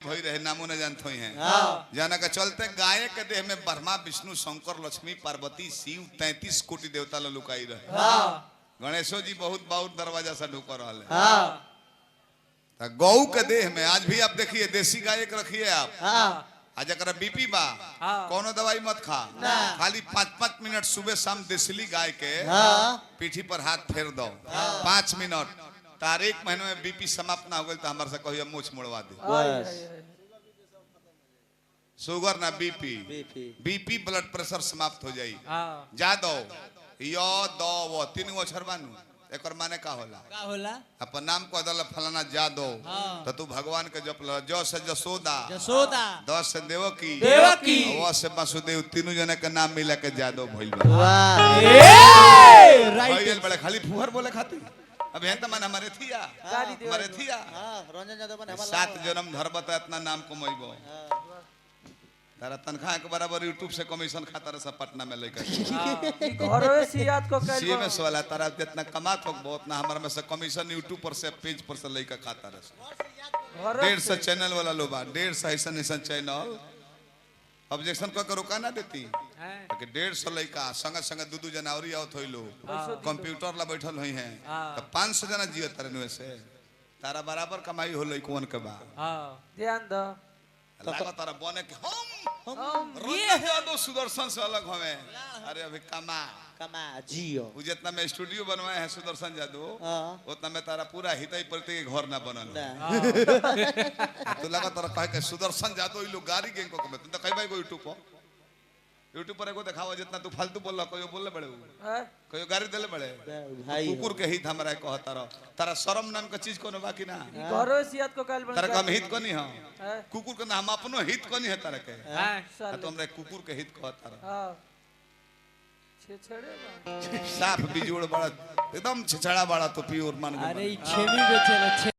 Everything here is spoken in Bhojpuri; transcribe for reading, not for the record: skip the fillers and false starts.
भई रहे नामो न जानत होई हैं हाँ। जाना का चलते गाय के देह में ब्रह्मा विष्णु शंकर लक्ष्मी पार्वती शिव 33 कोटि देवता ल लुकाई रहे। हाँ। गणेशो जी बहुत बहुत दरवाजा से ढुक रहा है। हाँ। तो गौ के देह में आज भी आप देखिए देसी गाय एक रखिए आप। हाँ। आज अगर बीपी बा हाँ। कोनो दवाई मत खा ना। खाली 5-5 मिनट सुबह शाम देसली गाय के हाँ। पीठी पर हाथ फेर दो 5 मिनट तार एक महीने में बीपी समाप्त ना हो गई तो हमारे से कहिए मूछ मुड़वा दे। शुगर ना बीपी बीपी ब्लड प्रेशर समाप्त हो जाई। जा दो यो दो वो 3 गो अक्षर बानू एकर माने का होला अपन नाम को अदल फलाना जा दो तो तू भगवान के जप ल जो से जसोदा 10 से देवकी वो से वासुदेव तीनों जने के नाम मिला के जा दो भइल बा। राइट बड़े खाली फुहर बोले खाती अब है त मन हमारे थिया रंजन यादव बने 7 जन्म धरबत इतना नाम कमैबो तारा तनखा के बराबर यूट्यूब से कमीशन खाता रहा पटना में लेकर घरवे सियात को कल सीएमएस वाला तारा जितना कमात हो बहुत ना हमारे में से कमीशन यूट्यूब पर से पेज पर से लेकर खाता रहा 150 चैनल वाला लोग 150 ऐसा चैनल ऑब्जेक्शन कर रोका ना देती कि 150 लड़का संग संग दू जना और आवत होई लोग कंप्यूटर ला बैठल हुई हैं तो 500 जना जियो तरन से तारा बराबर कमाई हो लइकवन के बा। ध्यान दो लगा तारा बने के हम रंजन यादव सुदर्शन से अलग हमें अरे अभी कमा जियो वो जितना में स्टूडियो बनवाए हैं सुदर्शन यादव उतना में तारा पूरा हितई प्रति के घर ना बनल तो लगा तारा कहे के सुदर्शन यादव ई लोग गाड़ी गैंग को तुम तो कई भाई को यूट्यूब पर एगो दिखावा जितना तू फालतू बोल कोई बोले बड़े कोई गाड़ी देले बड़े कुकुर के हित हमरा कहता रह तारा शर्म नाम का चीज कोनो बाकी ना घरवे सियात को कल तारा कम हित कोनी हो कुकुर के नाम अपनो हित कोनी है तारा के तो हमरा कुकुर के हित कहता रह हां छेछड़े साफ बिजोड़ बड़ा एकदम छछड़ा बड़ा तो प्योर मान अरे छेमी बेचे